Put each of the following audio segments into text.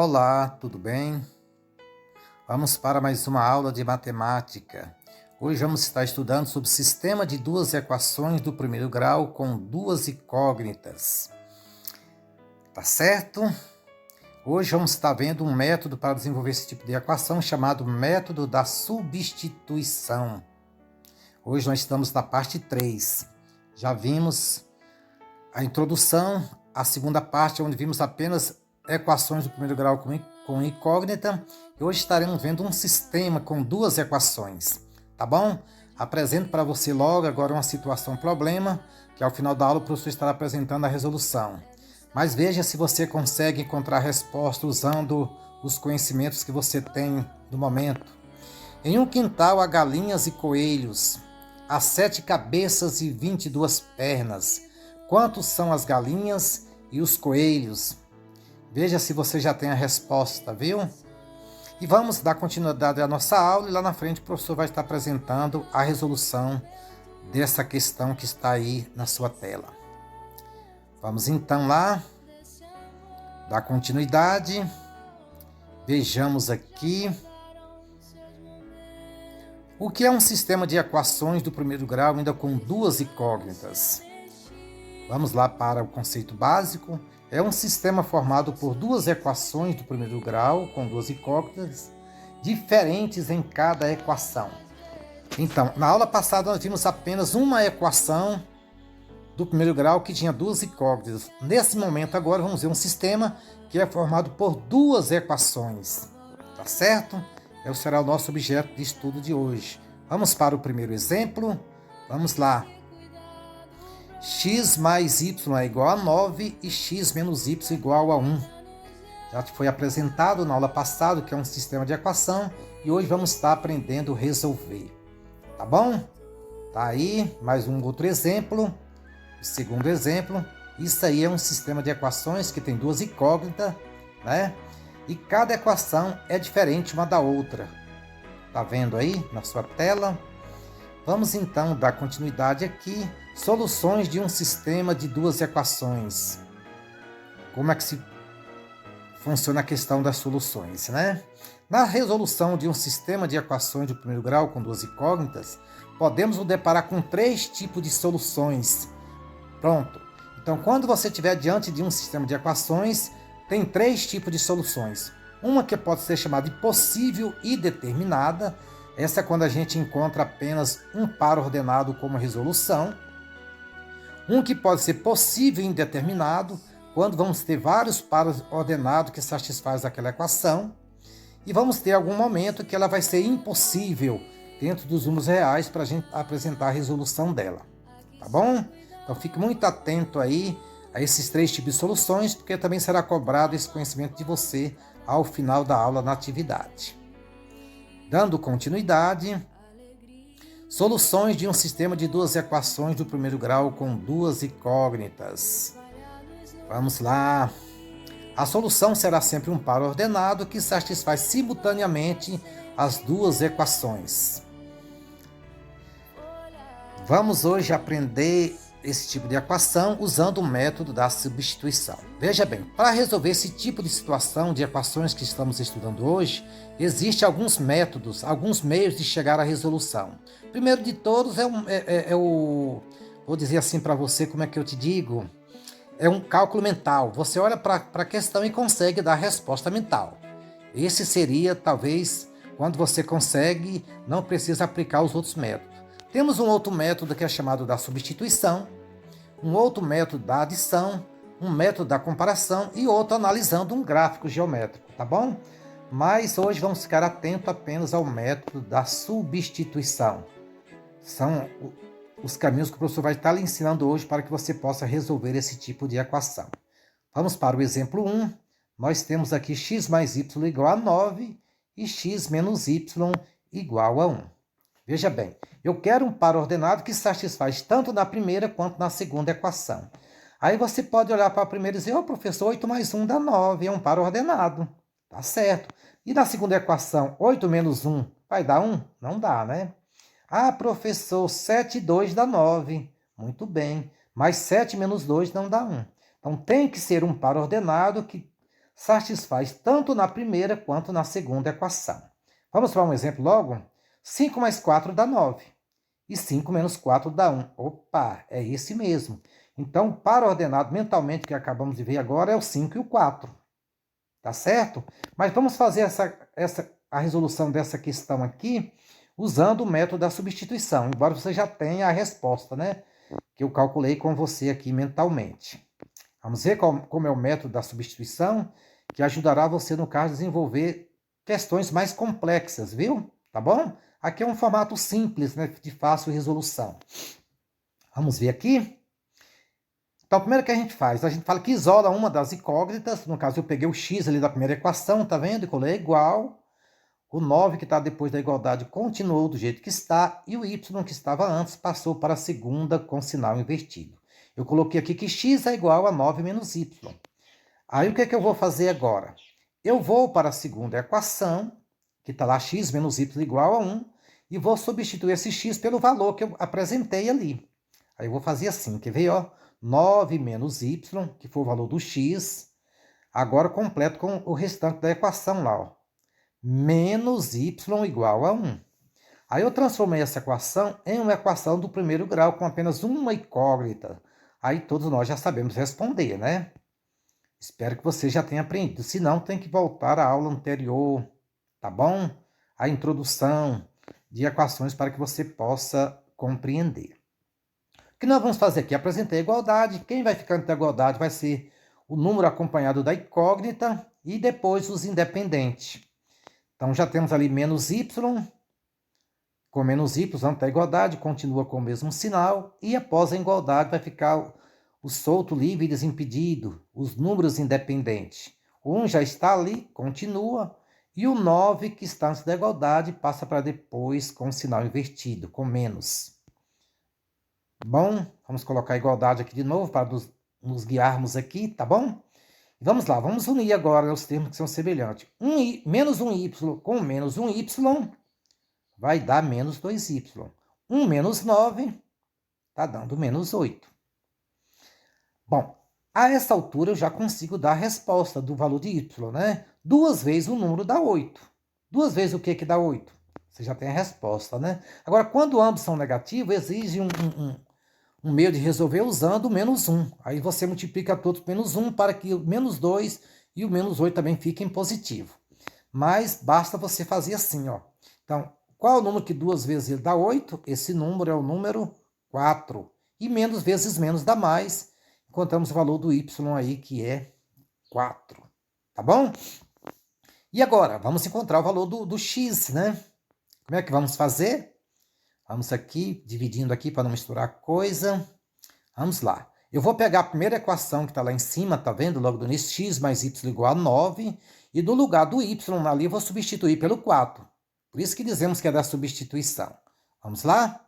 Olá, tudo bem? Vamos para mais uma aula de matemática. Hoje vamos estar estudando sobre o sistema de duas equações do primeiro grau com duas incógnitas. Tá certo? Hoje vamos estar vendo um método para desenvolver esse tipo de equação chamado método da substituição. Hoje nós estamos na parte 3. Já vimos a introdução, a segunda parte, onde vimos apenas equações do primeiro grau com incógnita. E hoje estaremos vendo um sistema com duas equações, tá bom? Apresento para você logo agora uma situação problema, que ao final da aula o professor estará apresentando a resolução. Mas veja se você consegue encontrar a resposta usando os conhecimentos que você tem no momento. Em um quintal há galinhas e coelhos, há 7 cabeças e 22 pernas. Quantos são as galinhas e os coelhos? Veja se você já tem a resposta, viu? E vamos dar continuidade à nossa aula e lá na frente o professor vai estar apresentando a resolução dessa questão que está aí na sua tela. Vamos então lá, dar continuidade. Vejamos aqui. O que é um sistema de equações do primeiro grau ainda com duas incógnitas? Vamos lá para o conceito básico. É um sistema formado por duas equações do primeiro grau, com duas incógnitas, diferentes em cada equação. Então, na aula passada nós vimos apenas uma equação do primeiro grau que tinha duas incógnitas. Nesse momento agora vamos ver um sistema que é formado por duas equações. Tá certo? Esse será o nosso objeto de estudo de hoje. Vamos para o primeiro exemplo. Vamos lá. X mais y é igual a 9 e x menos y igual a 1. Já foi apresentado na aula passada que é um sistema de equação e hoje vamos estar aprendendo a resolver. Tá bom? Tá aí mais um outro exemplo. O segundo exemplo. Isso aí é um sistema de equações que tem duas incógnitas, né? E cada equação é diferente uma da outra. Tá vendo aí na sua tela? Vamos então dar continuidade aqui. Soluções de um sistema de duas equações. Como é que se funciona a questão das soluções, né? Na resolução de um sistema de equações de primeiro grau com duas incógnitas, podemos nos deparar com 3 tipos de soluções. Pronto. Então, quando você estiver diante de um sistema de equações, tem 3 tipos de soluções. Uma que pode ser chamada de possível e determinada. Essa é quando a gente encontra apenas um par ordenado como resolução. Um que pode ser possível e indeterminado, quando vamos ter vários pares ordenados que satisfazem aquela equação. E vamos ter algum momento que ela vai ser impossível dentro dos números reais para a gente apresentar a resolução dela. Tá bom? Então fique muito atento aí a esses 3 tipos de soluções, porque também será cobrado esse conhecimento de você ao final da aula na atividade. Dando continuidade, soluções de um sistema de duas equações do primeiro grau com duas incógnitas. Vamos lá. A solução será sempre um par ordenado que satisfaz simultaneamente as duas equações. Vamos hoje aprender esse tipo de equação usando o método da substituição. Veja bem, para resolver esse tipo de situação de equações que estamos estudando hoje, existem alguns métodos, alguns meios de chegar à resolução. Primeiro de todos vou dizer assim para você, como é que eu te digo? É um cálculo mental. Você olha para a questão e consegue dar a resposta mental. Esse seria, talvez, quando você consegue, não precisa aplicar os outros métodos. Temos um outro método que é chamado da substituição, um outro método da adição, um método da comparação e outro analisando um gráfico geométrico, tá bom? Mas hoje vamos ficar atentos apenas ao método da substituição. São os caminhos que o professor vai estar lhe ensinando hoje para que você possa resolver esse tipo de equação. Vamos para o exemplo 1. Nós temos aqui x mais y igual a 9 e x menos y igual a 1. Veja bem, eu quero um par ordenado que satisfaz tanto na primeira quanto na segunda equação. Aí você pode olhar para a primeira e dizer, professor, 8 mais 1 dá 9, é um par ordenado. Tá certo. E na segunda equação, 8 menos 1 vai dar 1? Não dá, né? Ah, professor, 7 e 2 dá 9. Muito bem, mas 7 menos 2 não dá 1. Então tem que ser um par ordenado que satisfaz tanto na primeira quanto na segunda equação. Vamos para um exemplo logo? 5 mais 4 dá 9. E 5 menos 4 dá 1. Opa, é esse mesmo. Então, o par ordenado mentalmente que acabamos de ver agora é o 5 e o 4. Tá certo? Mas vamos fazer a resolução dessa questão aqui usando o método da substituição, embora você já tenha a resposta, né? Que eu calculei com você aqui mentalmente. Vamos ver como é o método da substituição, que ajudará você, no caso, a desenvolver questões mais complexas, viu? Tá bom? Aqui é um formato simples, né, de fácil resolução. Vamos ver aqui? Então, primeiro que a gente fala que isola uma das incógnitas, no caso eu peguei o x ali da primeira equação, tá vendo? E colei igual. O 9 que está depois da igualdade continuou do jeito que está, e o y que estava antes passou para a segunda com sinal invertido. Eu coloquei aqui que x é igual a 9 menos y. Aí o que é que eu vou fazer agora? Eu vou para a segunda equação, que está lá x menos y igual a 1, e vou substituir esse x pelo valor que eu apresentei ali. Aí eu vou fazer assim, quer ver? Ó? 9 menos y, que foi o valor do x, agora completo com o restante da equação lá, ó. Menos y igual a 1. Aí eu transformei essa equação em uma equação do primeiro grau com apenas uma incógnita. Aí todos nós já sabemos responder, né? Espero que você já tenha aprendido. Se não, tem que voltar à aula anterior, tá bom? A introdução de equações para que você possa compreender. O que nós vamos fazer aqui? Apresentei a igualdade. Quem vai ficar entre a igualdade vai ser o número acompanhado da incógnita e depois os independentes. Então, já temos ali menos y, com menos y, ante a igualdade, continua com o mesmo sinal, e após a igualdade vai ficar o solto, livre e desimpedido, os números independentes. O 1 já está ali, continua, e o 9, que está antes da igualdade, passa para depois com o sinal invertido, com menos. Bom, vamos colocar a igualdade aqui de novo para nos guiarmos aqui, tá bom? Vamos lá, vamos unir agora os termos que são semelhantes. Menos 1y com menos 1y vai dar menos 2y. 1 menos 9 está dando menos 8. Bom, a essa altura eu já consigo dar a resposta do valor de y, né? 2 vezes o número dá 8. 2 vezes o que dá 8? Você já tem a resposta, né? Agora, quando ambos são negativos, exige um meio de resolver usando o menos 1. Aí você multiplica todos menos 1 para que o menos 2 e o menos 8 também fiquem positivo. Mas basta você fazer assim, ó. Então, qual é o número que 2 vezes ele dá 8? Esse número é o número 4. E menos vezes menos dá mais. Encontramos o valor do y aí, que é 4. Tá bom? E agora, vamos encontrar o valor do x, né? Como é que vamos fazer? Vamos aqui, dividindo aqui para não misturar coisa. Vamos lá. Eu vou pegar a primeira equação que está lá em cima, tá vendo? Logo do início, x mais y igual a 9. E do lugar do y ali, eu vou substituir pelo 4. Por isso que dizemos que é da substituição. Vamos lá?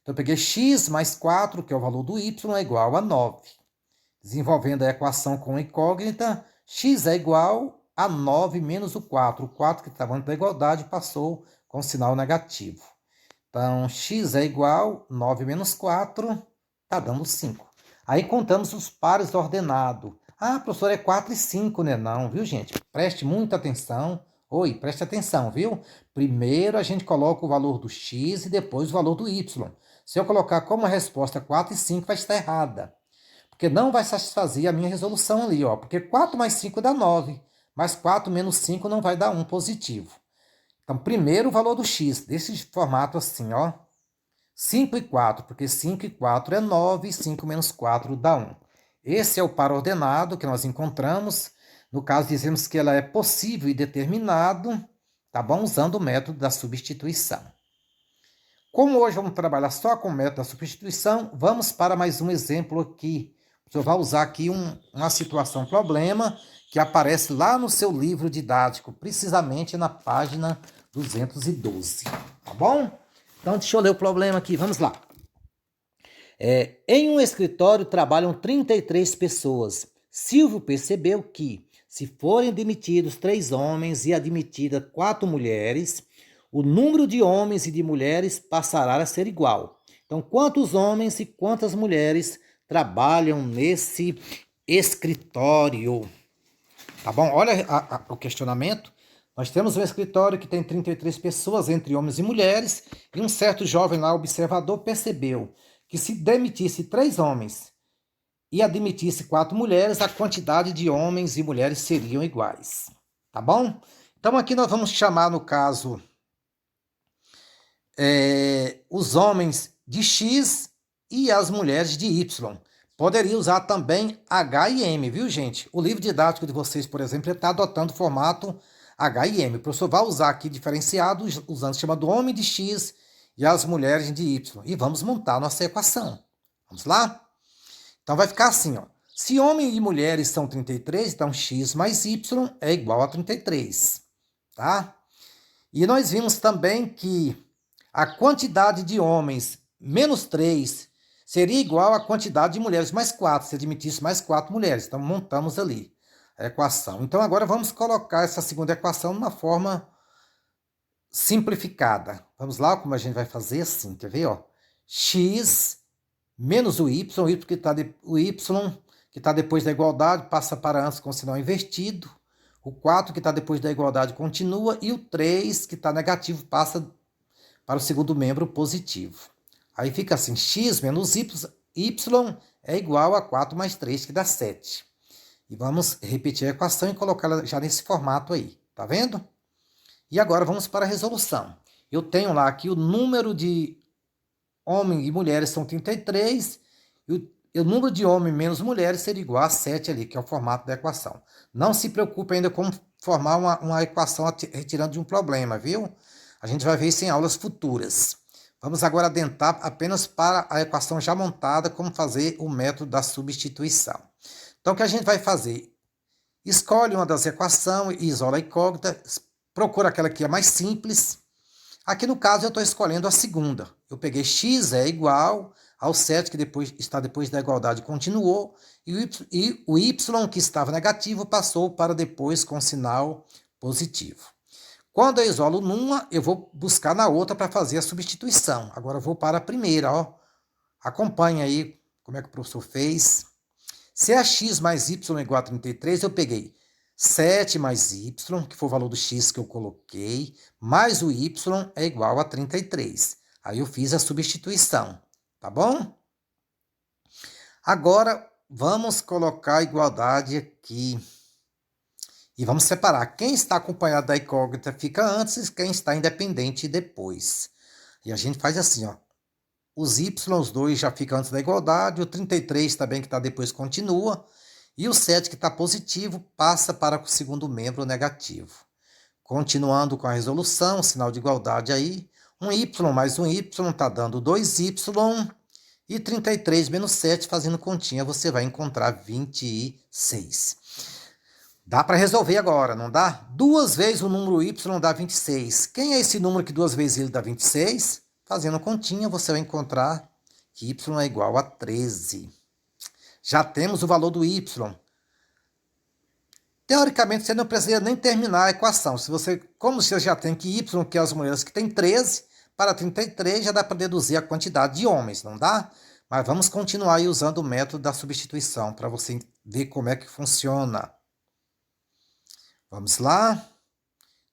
Então, eu peguei x mais 4, que é o valor do y, é igual a 9. Desenvolvendo a equação com incógnita, x é igual a 9 menos o 4. O 4 que estava antes da igualdade passou com sinal negativo. Então, x é igual a 9 menos 4, está dando 5. Aí contamos os pares ordenados. Ah, professor, é 4 e 5, né? Não, viu, gente? Preste muita atenção. Oi, preste atenção, viu? Primeiro a gente coloca o valor do x e depois o valor do y. Se eu colocar como resposta 4 e 5, vai estar errada. Porque não vai satisfazer a minha resolução ali, ó. Porque 4 mais 5 dá 9. Mas 4 menos 5 não vai dar 1 positivo. Então, primeiro o valor do x, desse formato assim, ó. 5 e 4, porque 5 e 4 é 9, e 5 menos 4 dá 1. Esse é o par ordenado que nós encontramos. No caso, dizemos que ela é possível e determinado, tá bom? Usando o método da substituição. Como hoje vamos trabalhar só com o método da substituição, vamos para mais um exemplo aqui. O senhor vai usar aqui uma situação problema que aparece lá no seu livro didático, precisamente na página 212, tá bom? Então, deixa eu ler o problema aqui, vamos lá. Em um escritório trabalham 33 pessoas. Silvio percebeu que, se forem demitidos 3 homens e admitidas 4 mulheres, o número de homens e de mulheres passará a ser igual. Então, quantos homens e quantas mulheres trabalham nesse escritório? Tá bom? Olha o questionamento. Nós temos um escritório que tem 33 pessoas, entre homens e mulheres, e um certo jovem lá, observador, percebeu que se demitisse 3 homens e admitisse 4 mulheres, a quantidade de homens e mulheres seriam iguais. Tá bom? Então aqui nós vamos chamar, no caso, os homens de X e as mulheres de Y. Poderia usar também H e M, viu, gente? O livro didático de vocês, por exemplo, está adotando o formato H e M. O professor vai usar aqui diferenciado, usando o chamado homem de X e as mulheres de Y. E vamos montar nossa equação. Vamos lá? Então vai ficar assim, ó. Se homem e mulheres são 33, então X mais Y é igual a 33, tá? E nós vimos também que a quantidade de homens menos 3 seria igual à quantidade de mulheres mais 4, se admitisse mais 4 mulheres. Então, montamos ali a equação. Então, agora vamos colocar essa segunda equação numa forma simplificada. Vamos lá, como a gente vai fazer assim, quer ver? Ó? X menos o Y que está depois da igualdade passa para antes com o sinal invertido. O 4 que está depois da igualdade continua. E o 3 que está negativo passa para o segundo membro positivo. Aí fica assim, x menos y é igual a 4 mais 3, que dá 7. E vamos repetir a equação e colocá-la já nesse formato aí, tá vendo? E agora vamos para a resolução. Eu tenho lá aqui o número de homens e mulheres são 33, e o número de homens menos mulheres seria igual a 7 ali, que é o formato da equação. Não se preocupe ainda com formar uma equação retirando de um problema, viu? A gente vai ver isso em aulas futuras. Vamos agora adentrar apenas para a equação já montada, como fazer o método da substituição. Então, o que a gente vai fazer? Escolhe uma das equações e isola a incógnita, procura aquela que é mais simples. Aqui no caso eu estou escolhendo a segunda. Eu peguei x é igual ao 7, que está depois da igualdade, continuou, e o y, que estava negativo, passou para depois com sinal positivo. Quando eu isolo numa, eu vou buscar na outra para fazer a substituição. Agora eu vou para a primeira, ó. Acompanhe aí como é que o professor fez. Se é x mais y igual a 33, eu peguei 7 mais y, que foi o valor do x que eu coloquei, mais o y é igual a 33. Aí eu fiz a substituição, tá bom? Agora vamos colocar a igualdade aqui. E vamos separar. Quem está acompanhado da incógnita fica antes, quem está independente depois. E a gente faz assim, ó. Os y2 já ficam antes da igualdade, o 33 também que está depois continua, e o 7 que está positivo passa para o segundo membro negativo. Continuando com a resolução, sinal de igualdade aí, um y mais um y está dando 2y, e 33 menos 7, fazendo continha, você vai encontrar 26. Dá para resolver agora, não dá? 2 vezes o número y dá 26. Quem é esse número que 2 vezes ele dá 26? Fazendo continha, você vai encontrar que y é igual a 13. Já temos o valor do y. Teoricamente, você não precisa nem terminar a equação. Como você já tem que y, que é as mulheres que tem 13, para 33 já dá para deduzir a quantidade de homens, não dá? Mas vamos continuar aí usando o método da substituição, para você ver como é que funciona. Vamos lá?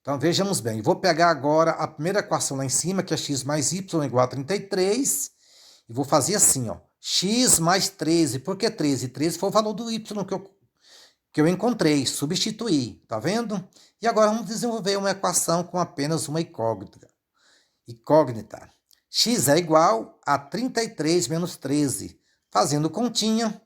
Então, vejamos bem. Vou pegar agora a primeira equação lá em cima, que é x mais y igual a 33. E vou fazer assim, ó. X mais 13. Por que 13? 13 foi o valor do y que eu encontrei. Substituí. Tá vendo? E agora vamos desenvolver uma equação com apenas uma incógnita. X é igual a 33 menos 13. Fazendo continha,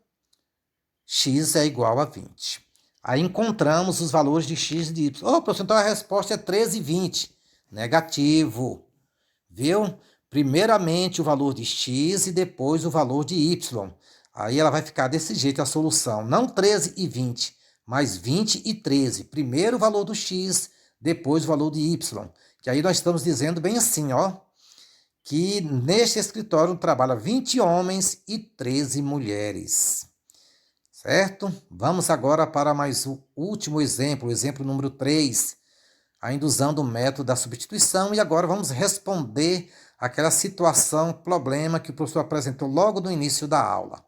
x é igual a 20. Aí encontramos os valores de x e de y. Professor, então a resposta é 13 e 20. Negativo. Viu? Primeiramente o valor de x e depois o valor de y. Aí ela vai ficar desse jeito a solução. Não 13 e 20, mas 20 e 13. Primeiro o valor do x, depois o valor de y. Que aí nós estamos dizendo bem assim, ó. Que neste escritório trabalha 20 homens e 13 mulheres. Certo? Vamos agora para mais o último exemplo, o exemplo número 3, ainda usando o método da substituição, e agora vamos responder aquela situação, problema que o professor apresentou logo no início da aula.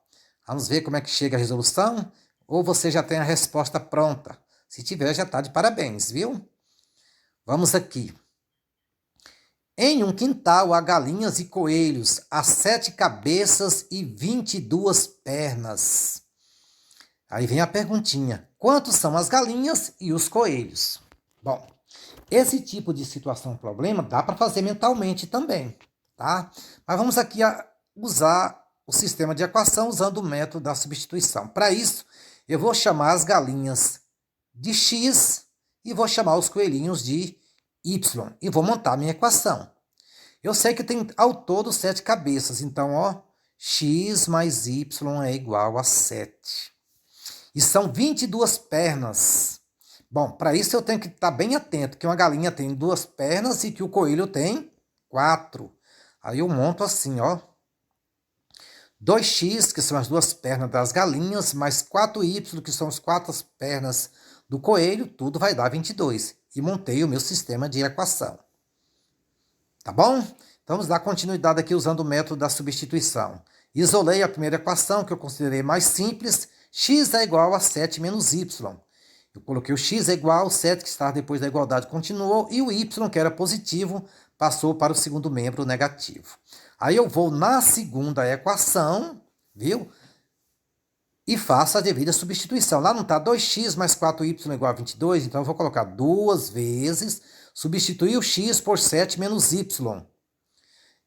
Vamos ver como é que chega a resolução? Ou você já tem a resposta pronta? Se tiver, já está de parabéns, viu? Vamos aqui. Em um quintal há galinhas e coelhos, há 7 cabeças e 22 pernas. Aí vem a perguntinha: quantos são as galinhas e os coelhos? Bom, esse tipo de situação, problema, dá para fazer mentalmente também, tá? Mas vamos aqui usar o sistema de equação usando o método da substituição. Para isso, eu vou chamar as galinhas de x e vou chamar os coelhinhos de y e vou montar a minha equação. Eu sei que tem ao todo 7 cabeças, então, ó, x mais y é igual a 7. E são 22 pernas. Bom, para isso eu tenho que estar bem atento, que uma galinha tem 2 pernas e que o coelho tem 4. Aí eu monto assim, ó. 2x, que são as 2 pernas das galinhas, mais 4y, que são as 4 pernas do coelho, tudo vai dar 22. E montei o meu sistema de equação. Tá bom? Então vamos dar continuidade aqui usando o método da substituição. Isolei a primeira equação, que eu considerei mais simples. X é igual a 7 menos y. Eu coloquei o x é igual, 7 que estava depois da igualdade continuou, e o y, que era positivo, passou para o segundo membro negativo. Aí eu vou na segunda equação, viu? E faço a devida substituição. Lá não está 2x mais 4y igual a 22, então eu vou colocar 2 vezes, substituir o x por 7 menos y.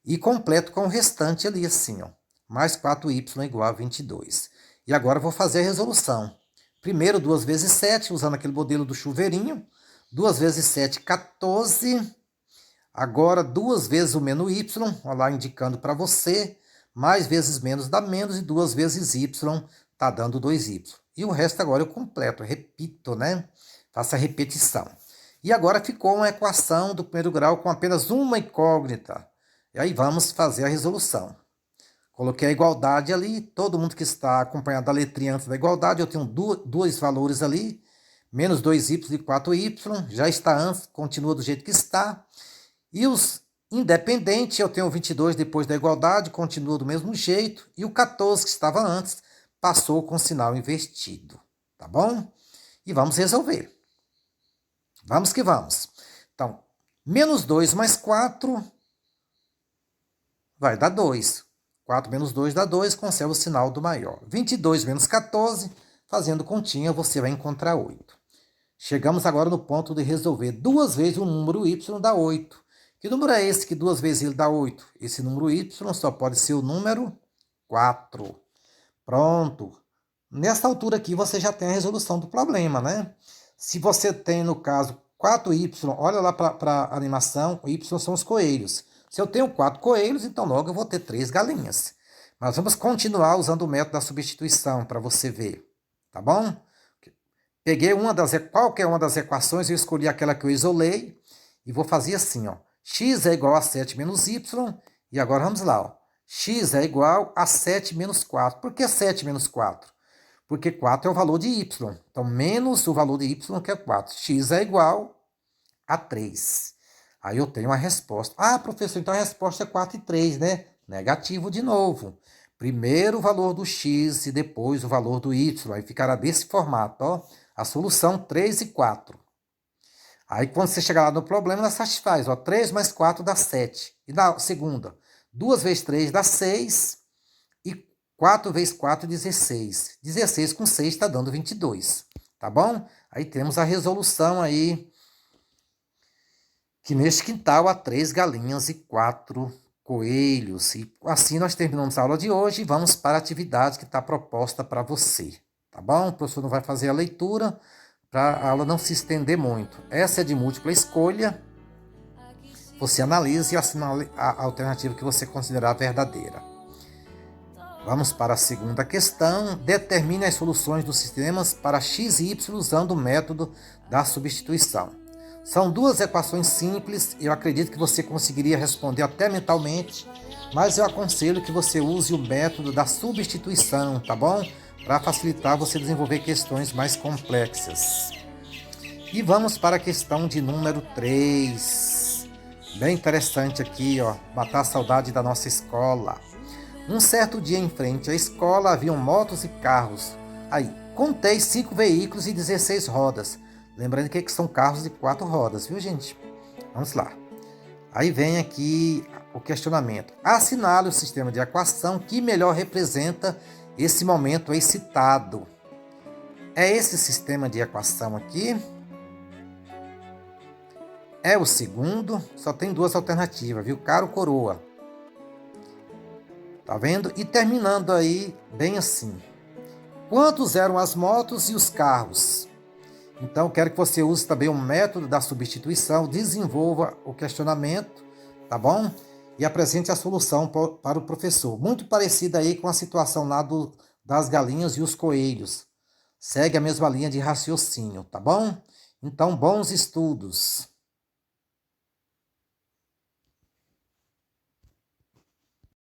E completo com o restante ali assim, ó. Mais 4y igual a 22. E agora eu vou fazer a resolução. Primeiro 2 vezes 7, usando aquele modelo do chuveirinho. 2 vezes 7, 14. Agora 2 vezes o menos y, olha lá indicando para você. Mais vezes menos dá menos e 2 vezes y está dando 2y. E o resto agora eu completo, repito, né? Faço a repetição. E agora ficou uma equação do primeiro grau com apenas uma incógnita. E aí vamos fazer a resolução. Coloquei a igualdade ali, todo mundo que está acompanhando a letrinha antes da igualdade, eu tenho dois valores ali, menos 2y e 4y, já está antes, continua do jeito que está. E os independentes, eu tenho 22 depois da igualdade, continua do mesmo jeito. E o 14 que estava antes, passou com sinal invertido, tá bom? E vamos resolver. Vamos que vamos. Então, menos 2 mais 4 vai dar 2. 4 menos 2 dá 2, conserva o sinal do maior. 22 menos 14, fazendo continha, você vai encontrar 8. Chegamos agora no ponto de resolver. 2 vezes o número y dá 8. Que número é esse que 2 vezes ele dá 8? Esse número y só pode ser o número 4. Pronto. Nessa altura aqui você já tem a resolução do problema, né? Se você tem, no caso, 4y, olha lá para a animação, o y são os coelhos. Se eu tenho 4 coelhos, então logo eu vou ter 3 galinhas. Mas vamos continuar usando o método da substituição para você ver, tá bom? Peguei qualquer uma das equações, eu escolhi aquela que eu isolei e vou fazer assim, ó. X é igual a 7 menos y, e agora vamos lá, ó. X é igual a 7 menos 4. Por que 7 menos 4? Porque 4 é o valor de y. Então, menos o valor de y, que é 4. X é igual a 3. Aí eu tenho a resposta. Ah, professor, então a resposta é 4 e 3, né? Negativo de novo. Primeiro o valor do x e depois o valor do y. Aí ficará desse formato, ó. A solução 3 e 4. Aí quando você chegar lá no problema, ela satisfaz, ó. 3 mais 4 dá 7. E na segunda, 2 vezes 3 dá 6. E 4 vezes 4, 16. 16 com 6 está dando 22. Tá bom? Aí temos a resolução aí. Que neste quintal há 3 galinhas e 4 coelhos. E assim nós terminamos a aula de hoje e vamos para a atividade que está proposta para você. Tá bom? O professor não vai fazer a leitura para a aula não se estender muito. Essa é de múltipla escolha. Você analise e assinale a alternativa que você considerar verdadeira. Vamos para a segunda questão. Determine as soluções dos sistemas para x e y usando o método da substituição. São 2 equações simples, eu acredito que você conseguiria responder até mentalmente, mas eu aconselho que você use o método da substituição, tá bom? Para facilitar você desenvolver questões mais complexas. E vamos para a questão de número 3. Bem interessante aqui, ó, matar a saudade da nossa escola. Um certo dia em frente à escola haviam motos e carros. Aí, Contei 5 veículos e 16 rodas. Lembrando que são carros de 4 rodas, viu, gente? Vamos lá. Aí vem aqui o questionamento. Assinale o sistema de equação que melhor representa esse momento excitado. É esse sistema de equação aqui? É o segundo? Só tem 2 alternativas, viu? Cara ou coroa? Tá vendo? E terminando aí bem assim. Quantos eram as motos e os carros? Então, quero que você use também o método da substituição, desenvolva o questionamento, tá bom? E apresente a solução para o professor. Muito parecida aí com a situação lá das galinhas e os coelhos. Segue a mesma linha de raciocínio, tá bom? Então, bons estudos!